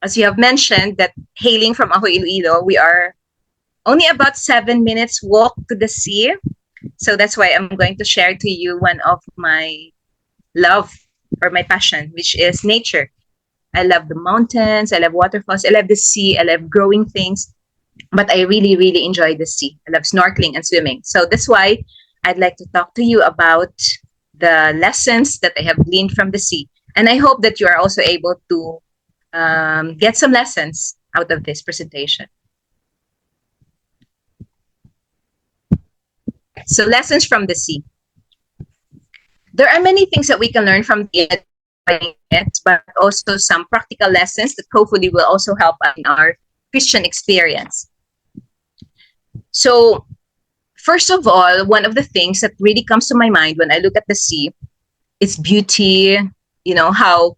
as you have mentioned, that hailing from Aho Iloilo, we are only about 7 minutes walk to the sea. So that's why I'm going to share to you one of my love or my passion, which is nature. I love the mountains, I love waterfalls, I love the sea, I love growing things, but I really, really enjoy the sea. I love snorkeling and swimming. So that's why I'd like to talk to you about the lessons that I have gleaned from the sea. And I hope that you are also able to get some lessons out of this presentation. So, lessons from the sea. There are many things that we can learn from it, but also some practical lessons that hopefully will also help us in our Christian experience. So, first of all, one of the things that really comes to my mind when I look at the sea, its beauty, how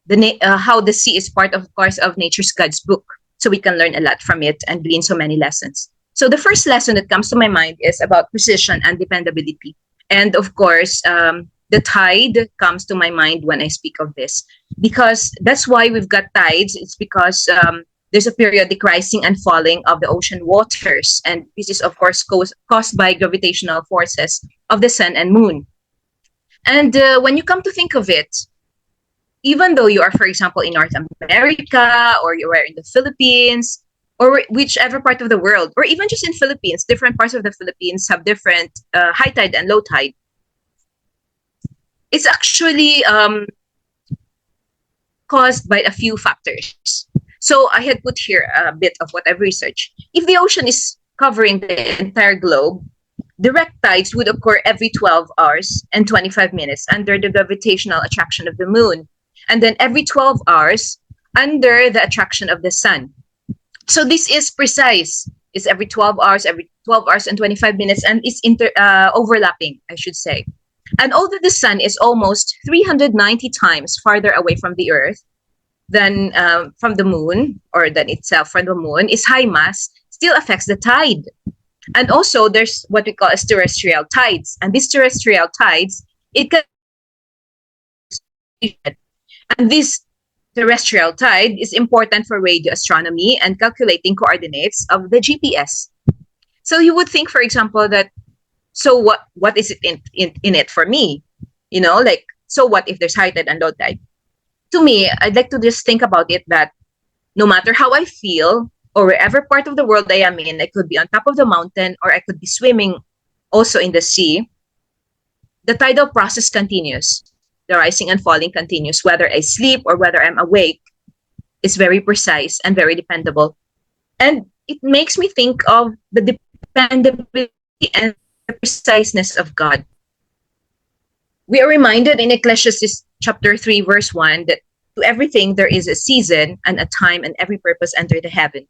the sea is part of course of nature's God's book. So we can learn a lot from it and glean so many lessons. So the first lesson that comes to my mind is about precision and dependability. And of course, the tide comes to my mind when I speak of this, because that's why we've got tides. It's because there's a periodic rising and falling of the ocean waters. And this is, of course, caused by gravitational forces of the sun and moon. And when you come to think of it, even though you are, for example, in North America, or you are in the Philippines, or whichever part of the world, or even just in Philippines, different parts of the Philippines have different high tide and low tide. It's actually caused by a few factors. So I had put here a bit of what I've researched. If the ocean is covering the entire globe, direct tides would occur every 12 hours and 25 minutes under the gravitational attraction of the moon, and then every 12 hours under the attraction of the sun. So this is precise. It's every 12 hours and 25 minutes, and it's overlapping, I should say. And although the sun is almost 390 times farther away from the Earth than from the moon, or than itself from the moon, its high mass still affects the tide. And also, there's what we call as terrestrial tides. And these terrestrial tides, it can... And this terrestrial tide is important for radio astronomy and calculating coordinates of the GPS. So you would think, for example, that, so what is it in it for me? So what if there's high tide and low tide? To me, I'd like to just think about it that no matter how I feel, or wherever part of the world I am in, I could be on top of the mountain, or I could be swimming also in the sea, the tidal process continues. The rising and falling continues. Whether I sleep or whether I'm awake, is very precise and very dependable. And it makes me think of the dependability and the preciseness of God. We are reminded in Ecclesiastes chapter 3, verse 1, that to everything there is a season and a time, and every purpose under the heaven.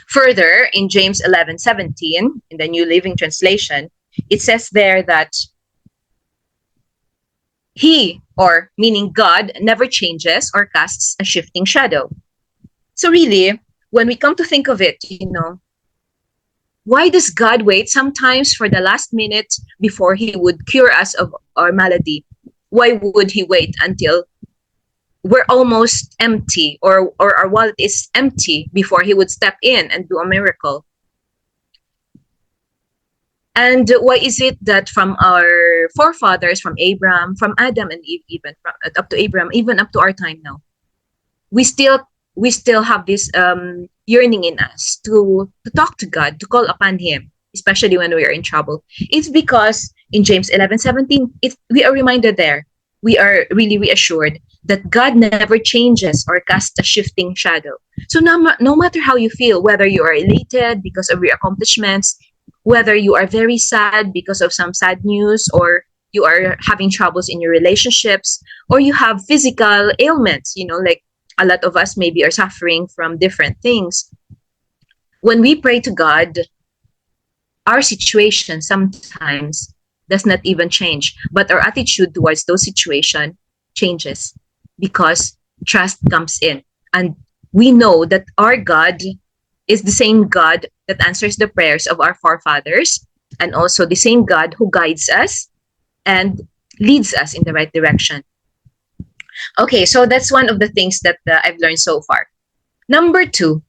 Further, in James 11:17, in the New Living Translation, it says there that He, or meaning God, never changes or casts a shifting shadow. So really, when we come to think of it, why does God wait sometimes for the last minute before He would cure us of our malady? Why would He wait until we're almost empty, or our wallet is empty, before He would step in and do a miracle? And why is it that from our forefathers, from Abraham, from Adam and Eve, even up to Abraham, even up to our time now, we still have this yearning in us to talk to God, to call upon Him, especially when we are in trouble? It's because in James 11:17, we are reminded there, we are really reassured that God never changes or casts a shifting shadow. So no matter how you feel, whether you are elated because of your accomplishments, whether you are very sad because of some sad news, or you are having troubles in your relationships, or you have physical ailments, like a lot of us maybe are suffering from different things. When we pray to God, our situation sometimes does not even change, but our attitude towards those situations changes, because trust comes in. And we know that our God is the same God that answers the prayers of our forefathers, and also the same God who guides us and leads us in the right direction. Okay, so that's one of the things that I've learned so far. Number two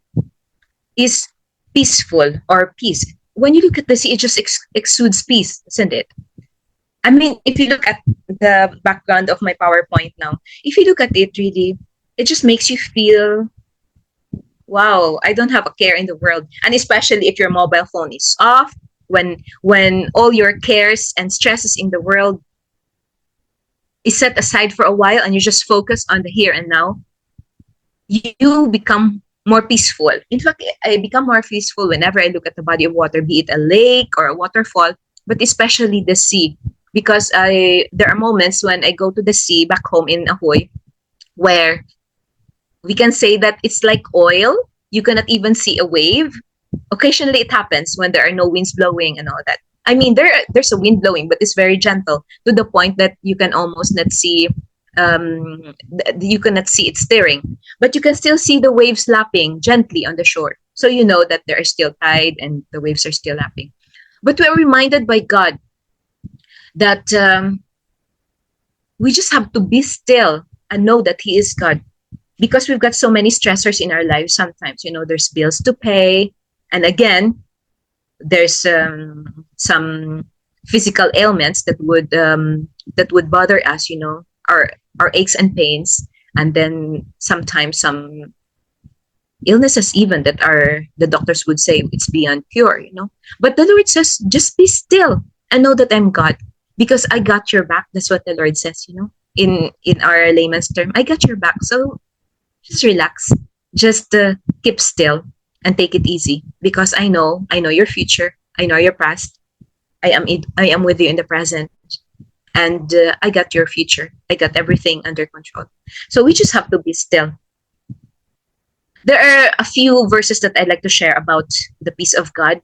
is peaceful or peace. When you look at the sea, it just exudes peace, isn't it? I mean, if you look at the background of my PowerPoint now, if you look at it really, it just makes you feel, wow, I don't have a care in the world. And especially if your mobile phone is off, when all your cares and stresses in the world is set aside for a while and you just focus on the here and now, you become more peaceful. In fact, I become more peaceful whenever I look at the body of water, be it a lake or a waterfall, but especially the sea. Because there are moments when I go to the sea back home in Ahoy where we can say that it's like oil. You cannot even see a wave. Occasionally it happens when there are no winds blowing and all that. I mean, there's a wind blowing, but it's very gentle to the point that you can almost not see you cannot see it stirring, but you can still see the waves lapping gently on the shore. So you know that there is still tide and the waves are still lapping. But we're reminded by God that we just have to be still and know that He is God, because we've got so many stressors in our lives. Sometimes, there's bills to pay, and again, there's some physical ailments that would bother us. Our aches and pains, and then sometimes some illnesses even that are the doctors would say it's beyond cure. But the Lord says, just be still and know that I'm God, because I got your back. That's what the Lord says. In our layman's term, I got your back. So just relax, just keep still and take it easy, because I know your future, I know your past. I am with you in the present, and I got your future. I got everything under control. So we just have to be still. There are a few verses that I'd like to share about the peace of God.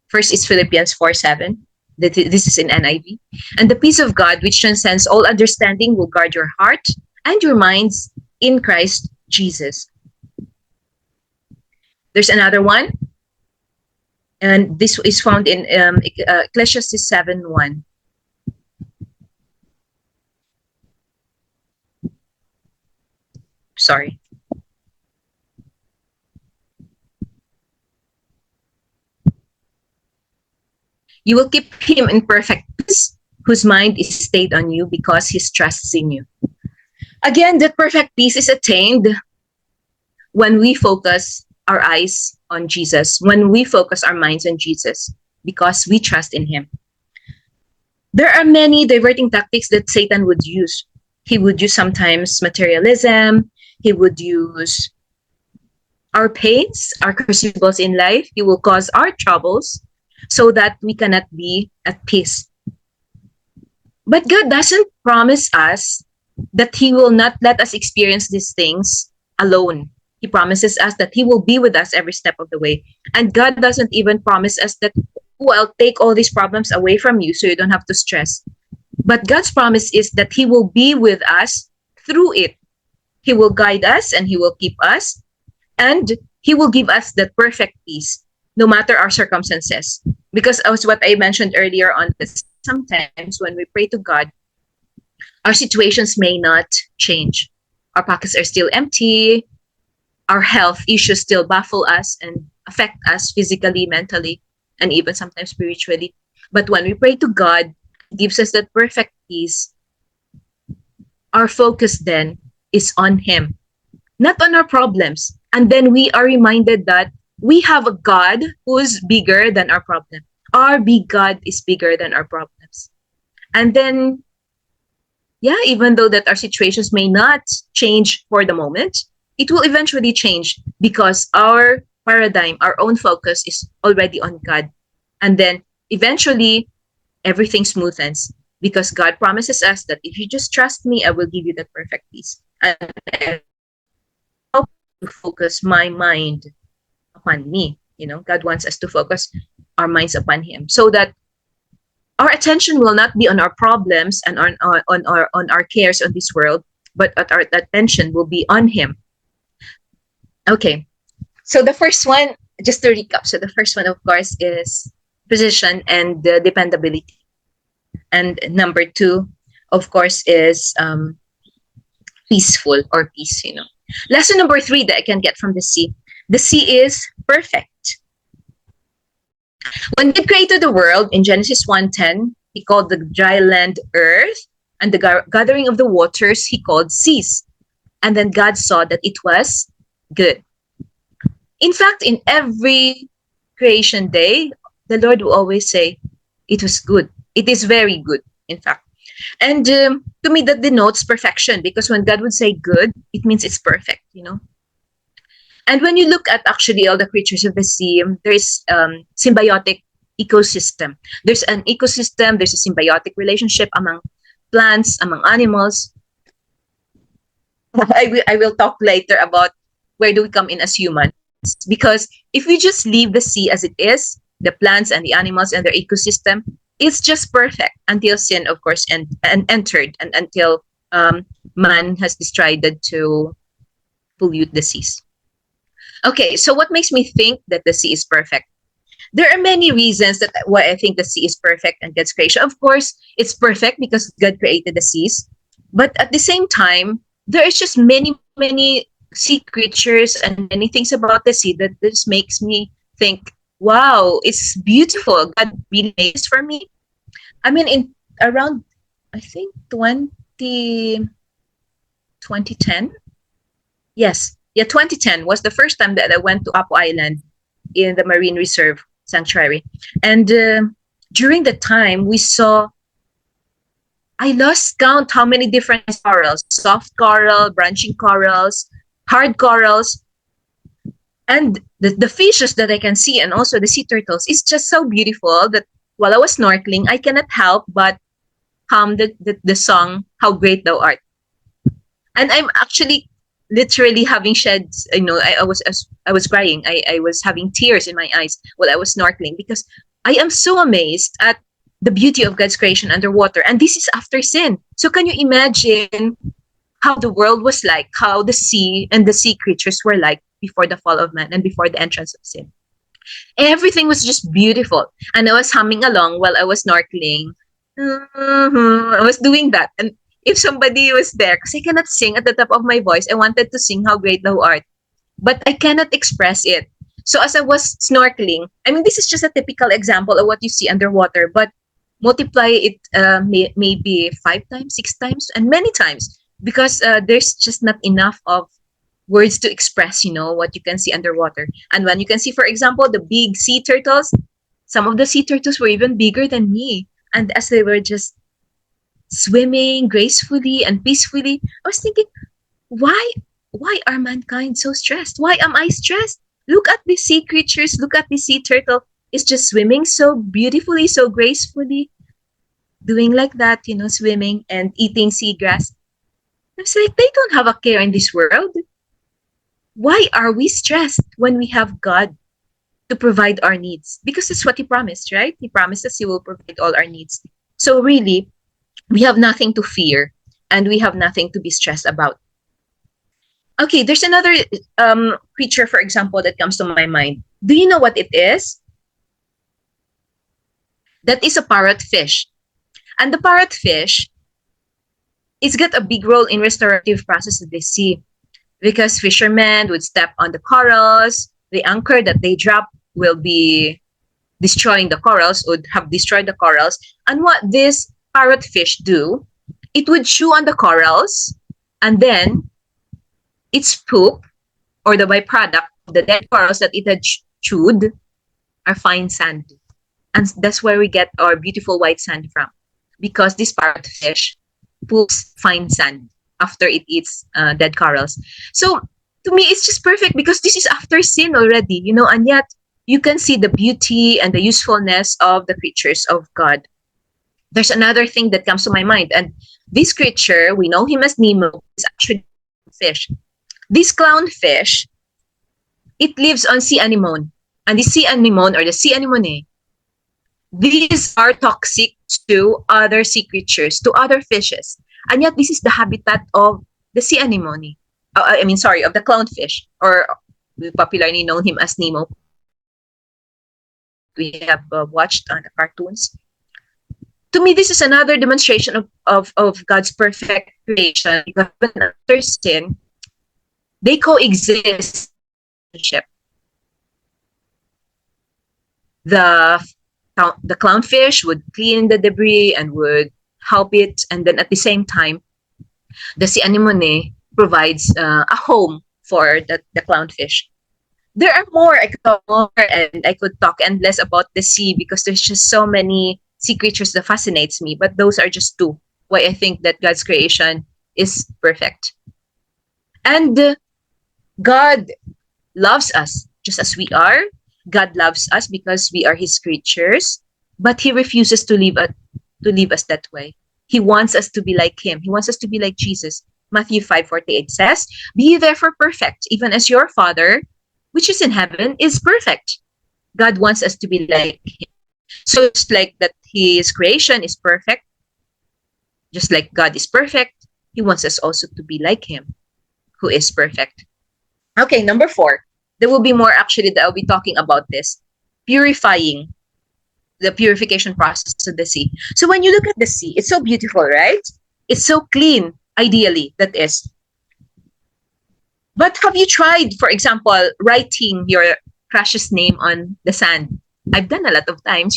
First is Philippians 4:7. This is in NIV. And the peace of God, which transcends all understanding, will guard your heart and your minds in Christ Jesus. There's another one, and this is found in Ecclesiastes 7:1. Sorry. You will keep him in perfect peace, whose mind is stayed on you because he trusts in you. Again, that perfect peace is attained when we focus our eyes on Jesus, when we focus our minds on Jesus, because we trust in Him. There are many diverting tactics that Satan would use. He would use sometimes materialism. He would use our pains, our crucibles in life. He will cause our troubles so that we cannot be at peace. But God doesn't promise us that He will not let us experience these things alone. He promises us that He will be with us every step of the way. And God doesn't even promise us that, I'll take all these problems away from you so you don't have to stress. But God's promise is that He will be with us through it. He will guide us and He will keep us. And He will give us that perfect peace, no matter our circumstances. Because as what I mentioned earlier on, sometimes when we pray to God, our situations may not change. Our pockets are still empty. Our health issues still baffle us and affect us physically, mentally, and even sometimes spiritually. But when we pray to God, He gives us that perfect peace. Our focus then is on Him, not on our problems. And then we are reminded that we have a God who's bigger than our problem. Our big God is bigger than our problems. And then, even though that our situations may not change for the moment, it will eventually change because our paradigm, our own focus is already on God. And then eventually everything smoothens because God promises us that if you just trust me, I will give you the perfect peace. And I help to focus my mind upon me. God wants us to focus our minds upon Him so that our attention will not be on our problems and on our cares on this world, but our attention will be on Him. Okay, so the first one, just to recap, so the first one, of course, is position and dependability. And number two, of course, is peaceful or peace, you know. Lesson number 3 that I can get from the sea is perfect. When God created the world in Genesis 1:10, he called the dry land earth, and the gathering of the waters he called seas. And then God saw that it was good. In fact, in every creation day, the Lord will always say, it was good. It is very good, in fact. And to me, that denotes perfection, because when God would say good, it means it's perfect, you know. And when you look at actually all the creatures of the sea, there is symbiotic ecosystem. There's an ecosystem, there's a symbiotic relationship among plants, among animals. I will talk later about where do we come in as humans. Because if we just leave the sea as it is, the plants and the animals and their ecosystem, it's just perfect until sin, of course, and entered, and until man has decided to pollute the seas. Okay, so what makes me think that the sea is perfect? There are many reasons that why I think the sea is perfect and God's creation. Of course, it's perfect because God created the seas. But at the same time, there is just many sea creatures and many things about the sea that this makes me think, wow, it's beautiful. God really made this for me. I mean, in around, I think 2010. Yes. Yeah, 2010 was the first time that I went to Apo Island in the Marine Reserve Sanctuary. And during the time, we saw, I lost count how many different corals, soft coral, branching corals, hard corals. And the fishes that I can see, and also the sea turtles, is just so beautiful that while I was snorkeling, I cannot help but hum the song, How Great Thou Art. And I'm actually literally having sheds, you know, I was crying. I was having tears in my eyes while I was snorkeling, because I am so amazed at the beauty of God's creation underwater. And this is after sin. So can you imagine how the world was like, how the sea and the sea creatures were like before the fall of man and before the entrance of sin? Everything was just beautiful. And I was humming along while I was snorkeling. I was doing that. And if somebody was there, because I cannot sing at the top of my voice, I wanted to sing How Great Thou Art, but I cannot express it. So as I was snorkeling, I mean, this is just a typical example of what you see underwater, but multiply it maybe 5 times, 6 times, and many times, because there's just not enough of words to express, you know, what you can see underwater. And when you can see, for example, the big sea turtles, some of the sea turtles were even bigger than me. And as they were just swimming gracefully and peacefully, I was thinking, why are mankind so stressed? Why am I stressed? Look at the sea creatures, look at the sea turtle. It's just swimming so beautifully, so gracefully, doing like that, you know, swimming and eating seagrass. I was like, they don't have a care in this world. Why are we stressed when we have God to provide our needs? Because that's what He promised, right? He promised us He will provide all our needs. So really, we have nothing to fear, and we have nothing to be stressed about. Okay, there's another creature, for example, that comes to my mind. Do you know what it is? That is a parrotfish. And the parrotfish, it's got a big role in restorative process of the sea, because fishermen would step on the corals, the anchor that they drop will be destroying the corals, would have destroyed the corals. And what this parrotfish do, it would chew on the corals, and then its poop, or the byproduct of the dead corals that it had chewed, are fine sand. And that's where we get our beautiful white sand from, because this parrotfish poops fine sand after it eats dead corals. So to me, it's just perfect, because this is after sin already, you know, and yet you can see the beauty and the usefulness of the creatures of God. There's another thing that comes to my mind, and this creature, we know him as Nemo, is actually a fish. This clownfish, it lives on sea anemone, and the sea anemone, or the sea anemone, these are toxic to other sea creatures, to other fishes. And yet this is the habitat of the sea anemone. Of the clownfish, or we popularly know him as Nemo. We have watched on the cartoons. To me, this is another demonstration of God's perfect creation, because even after sin, they coexist in relationship. The the clownfish would clean the debris and would help it, and then at the same time, the sea anemone provides a home for the clownfish. There are more. I could talk more, and I could talk endless about the sea, because there's just so many sea creatures that fascinates me. But those are just two. Why I think that God's creation is perfect. And God loves us just as we are. God loves us because we are His creatures, but He refuses to leave us that way. He wants us to be like Him. He wants us to be like Jesus. Matthew 5:48 says, "Be ye therefore perfect, even as your Father, which is in heaven, is perfect." God wants us to be like Him. So it's like that His creation is perfect, just like God is perfect. He wants us also to be like Him, who is perfect. Okay, number 4. There will be more actually that I'll be talking about this. Purifying, the purification process of the sea. So when you look at the sea, it's so beautiful, right? It's so clean, ideally, that is. But have you tried, for example, writing your crush's name on the sand? I've done a lot of times,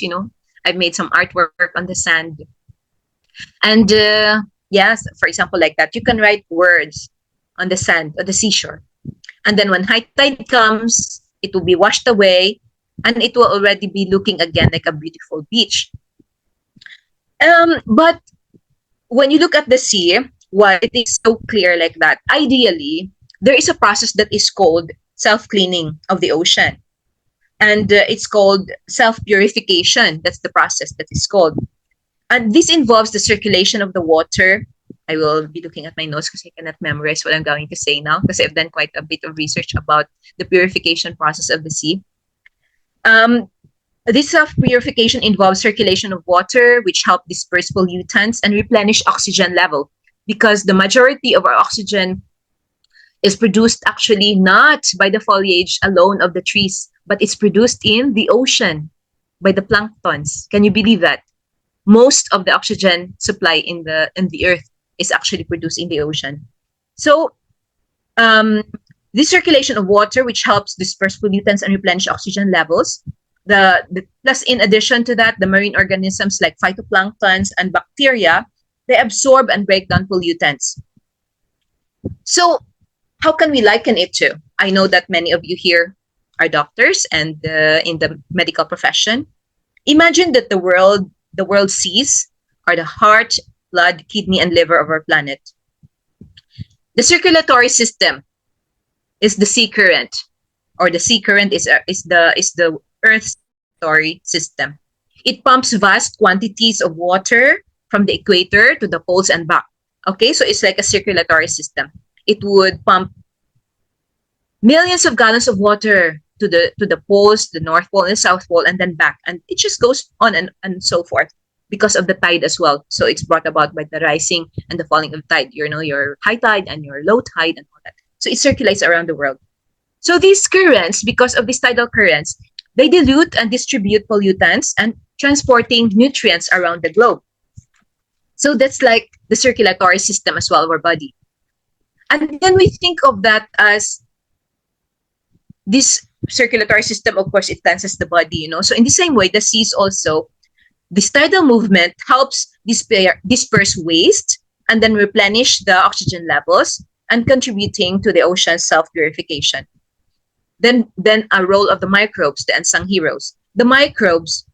I've made some artwork on the sand. And yes, for example, like that, you can write words on the sand, on the seashore. And then when high tide comes, it will be washed away, and it will already be looking again like a beautiful beach. But when you look at the sea, why it is so clear like that? Ideally, there is a process that is called self-cleaning of the ocean. And it's called self-purification. That's the process that is called. And this involves the circulation of the water. I will be looking at my notes because I cannot memorize what I'm going to say now, because I've done quite a bit of research about the purification process of the sea. This self-purification involves circulation of water, which help disperse pollutants and replenish oxygen level, because the majority of our oxygen is produced actually not by the foliage alone of the trees, but it's produced in the ocean by the planktons. Can you believe that? Most of the oxygen supply in the earth is actually produced in the ocean. So this circulation of water, which helps disperse pollutants and replenish oxygen levels, plus in addition to that, the marine organisms like phytoplanktons and bacteria, they absorb and break down pollutants. So how can we liken it to? I know that many of you here are doctors and in the medical profession. Imagine that the world seas are the heart, blood, kidney, and liver of our planet. The circulatory system is the sea current, or the sea current is the Earth's circulatory system. It pumps vast quantities of water from the equator to the poles and back. Okay, so it's like a circulatory system. It would pump millions of gallons of water to the poles, the North Pole and the South Pole, and then back. And it just goes on and so forth because of the tide as well. So it's brought about by the rising and the falling of tide, your high tide and your low tide and all that. So it circulates around the world. So these currents, because of these tidal currents, they dilute and distribute pollutants and transporting nutrients around the globe. So that's like the circulatory system as well of our body. And then we think of that as this circulatory system, of course, it cleanses the body, So in the same way, the seas also, this tidal movement helps disperse waste and then replenish the oxygen levels and contributing to the ocean's self-purification. Then a role of the microbes, the unsung heroes. The microbes,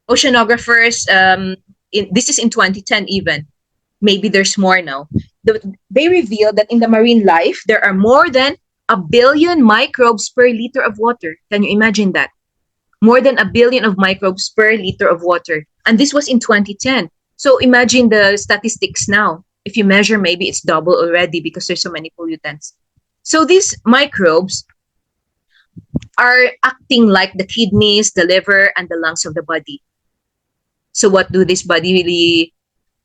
oceanographers, this is in 2010 even, maybe there's more now. They reveal that in the marine life, there are more than 1 billion microbes per liter of water. Can you imagine that? More than 1 billion of microbes per liter of water. And this was in 2010. So imagine the statistics now. If you measure, maybe it's double already because there's so many pollutants. So these microbes are acting like the kidneys, the liver, and the lungs of the body. So what do these bodily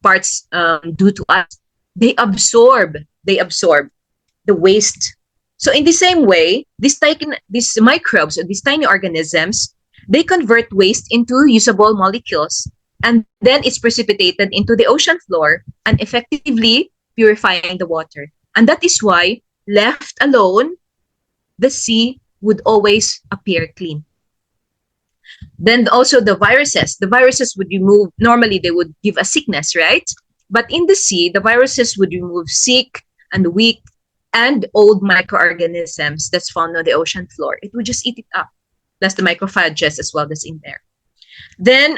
parts do to us? They absorb the waste. So in the same way, these microbes, or these tiny organisms, they convert waste into usable molecules. and then it's precipitated into the ocean floor and effectively purifying the water. And that is why, left alone, the sea would always appear clean. Then also the viruses. The viruses would remove, normally they would give a sickness, right? But in the sea, the viruses would remove sick and weak and old microorganisms that's found on the ocean floor. It would just eat it up, plus the microphages as well that's in there. Then,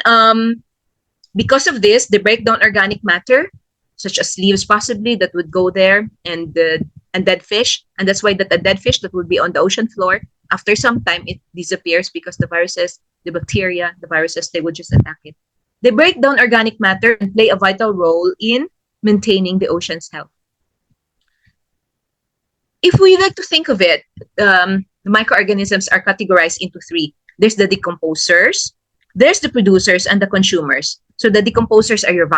because of this, they break down organic matter, such as leaves possibly, that would go there, and dead fish. And that's why that the dead fish that would be on the ocean floor, after some time, it disappears because the viruses, the bacteria, the viruses, they would just attack it. They break down organic matter and play a vital role in maintaining the ocean's health. If we like to think of it, the microorganisms are categorized into three. There's the decomposers, there's the producers, and the consumers. So the decomposers are your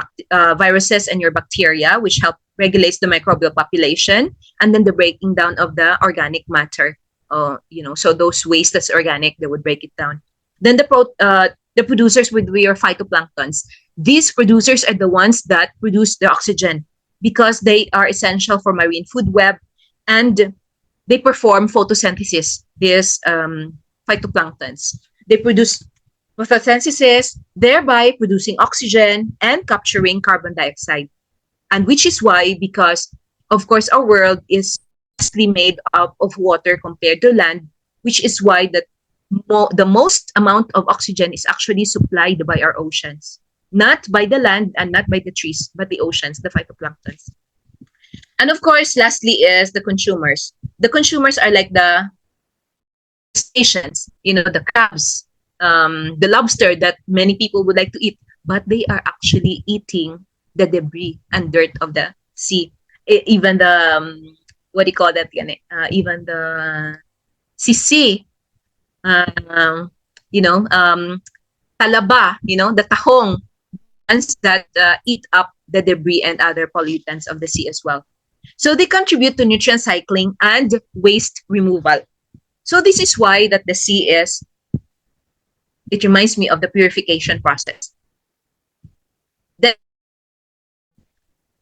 viruses and your bacteria, which help regulates the microbial population, and then the breaking down of the organic matter. So those waste that's organic, they would break it down. Then the producers would be your phytoplanktons. These producers are the ones that produce the oxygen because they are essential for marine food web, and they perform photosynthesis. These phytoplanktons, they produce photosynthesis, thereby producing oxygen and capturing carbon dioxide. And which is why, because of course our world is mostly made up of water compared to land, which is why that the most amount of oxygen is actually supplied by our oceans, not by the land and not by the trees, but the oceans, the phytoplanktons. And of course, lastly is the consumers. The consumers are like the crustaceans, the crabs, the lobster that many people would like to eat, but they are actually eating the debris and dirt of the sea. Even the, what do you call that? Even the sisi, talaba, the tahong, ones that eat up the debris and other pollutants of the sea as well. So they contribute to nutrient cycling and waste removal. So this is why that the sea it reminds me of the purification process. That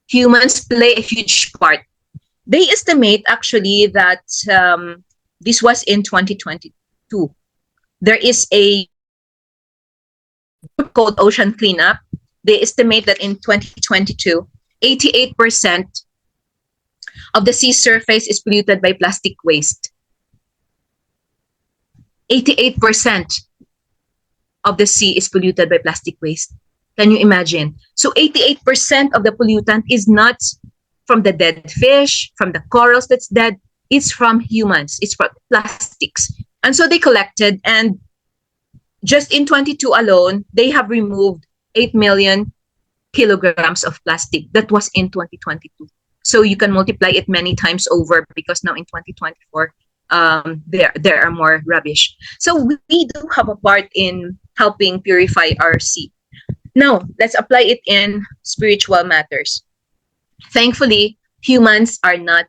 humans play a huge part. They estimate actually that this was in 2022. There is a group called Ocean Cleanup. They estimate that in 2022, 88% of the sea surface is polluted by plastic waste. 88% of the sea is polluted by plastic waste. Can you imagine? So 88% of the pollutant is not from the dead fish, from the corals that's dead. It's from humans. It's from plastics. And so they collected, and just in 22 alone, they have removed 8 million kilograms of plastic. That was in 2022. So you can multiply it many times over, because now in 2024, there are more rubbish. So we do have a part in helping purify our sea. Now, let's apply it in spiritual matters. Thankfully, humans are not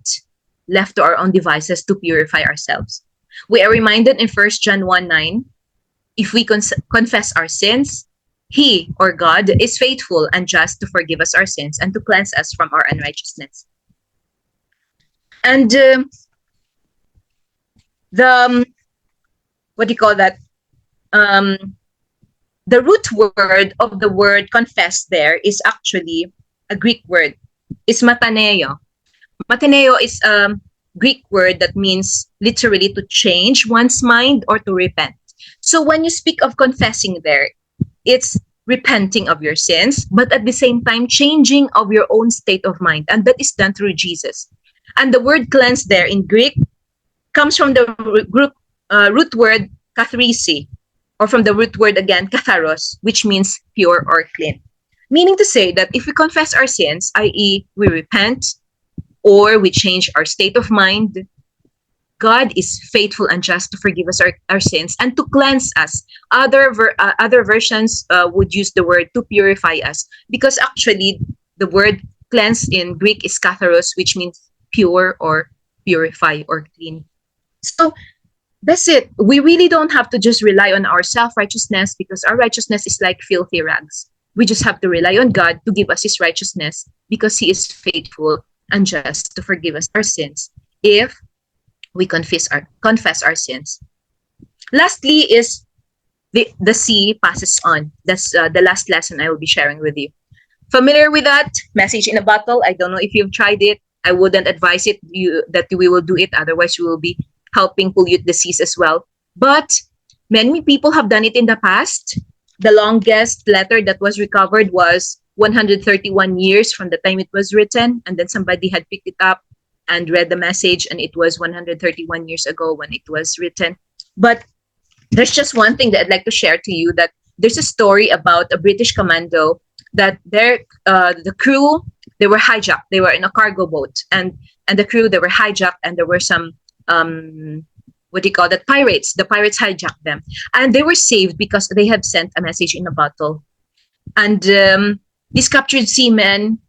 left to our own devices to purify ourselves. We are reminded in 1 John 1:9, if we confess our sins, He, or God, is faithful and just to forgive us our sins and to cleanse us from our unrighteousness. And what do you call that? The root word of the word confess there is actually a Greek word. It's mataneo. Mataneo is a Greek word that means literally to change one's mind or to repent. So when you speak of confessing there, it's repenting of your sins, but at the same time changing of your own state of mind. And that is done through Jesus. And the word cleanse there in Greek comes from the root word kathrisi, or from the root word again, katharos, which means pure or clean. Meaning to say that if we confess our sins, i.e. we repent, or we change our state of mind, God is faithful and just to forgive us our sins and to cleanse us. Other versions would use the word to purify us, because actually the word cleanse in Greek is katharos, which means pure or purify or clean. So that's it. We really don't have to just rely on our self-righteousness, because our righteousness is like filthy rags. We just have to rely on God to give us His righteousness because He is faithful and just to forgive us our sins if we confess our sins. Lastly is the sea passes on. That's the last lesson I will be sharing with you. Familiar with that? Message in a bottle. I don't know if you've tried it. I wouldn't advise that we will do it. Otherwise, we will be helping pollute the seas as well. But many people have done it in the past. The longest letter that was recovered was 131 years from the time it was written. And then somebody had picked it up and read the message, and it was 131 years ago when it was written. But there's just one thing that I'd like to share to you, that there's a story about a British commando that the crew, they were hijacked. They were in a cargo boat, and the crew, they were hijacked, and there were some what do you call that, pirates. The pirates hijacked them, and they were saved because they had sent a message in a bottle. And these captured seamen,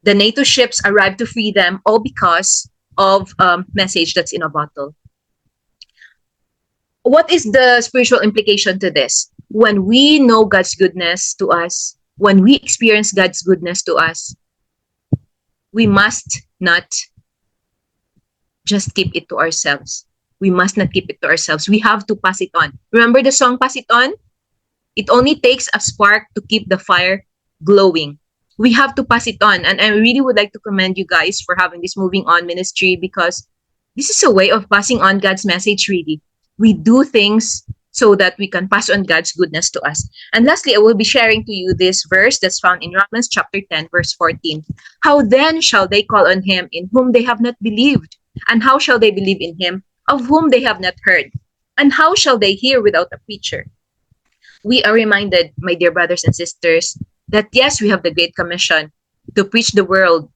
the NATO ships arrived to free them, all because of message that's in a bottle. What is the spiritual implication to this? When we know God's goodness to us, when we experience God's goodness to us, we must not just keep it to ourselves. We must not keep it to ourselves. We have to pass it on. Remember the song, Pass It On? It only takes a spark to keep the fire glowing. We have to pass it on. And I really would like to commend you guys for having this Moving On ministry, because this is a way of passing on God's message, really. We do things so that we can pass on God's goodness to us. And lastly, I will be sharing to you this verse that's found in Romans chapter 10, verse 14. How then shall they call on him in whom they have not believed? And how shall they believe in him of whom they have not heard? And how shall they hear without a preacher? We are reminded, my dear brothers and sisters, that yes, we have the Great Commission to preach the world.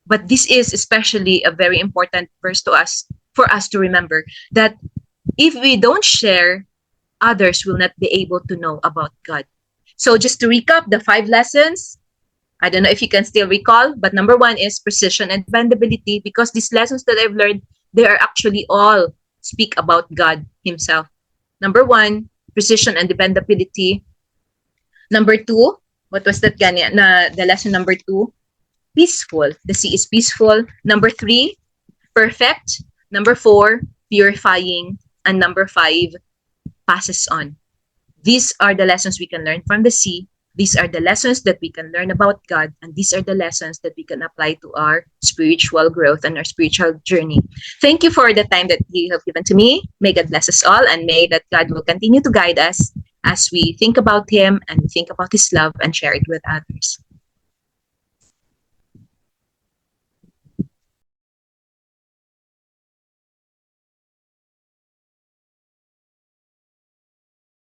But this is especially a very important verse to us, for us to remember that if we don't share, others will not be able to know about God. So just to recap the 5 lessons, I don't know if you can still recall, but number 1 is precision and dependability, because these lessons that I've learned, they are actually all speak about God Himself. Number 1, precision and dependability. Number 2, what was that the lesson number 2? Peaceful. The sea is peaceful. Number 3, perfect. Number 4, purifying. And number 5, passes on. These are the lessons we can learn from the sea. These are the lessons that we can learn about God. And these are the lessons that we can apply to our spiritual growth and our spiritual journey. Thank you for the time that you have given to me. May God bless us all, and may that God will continue to guide us as we think about Him and think about His love and share it with others.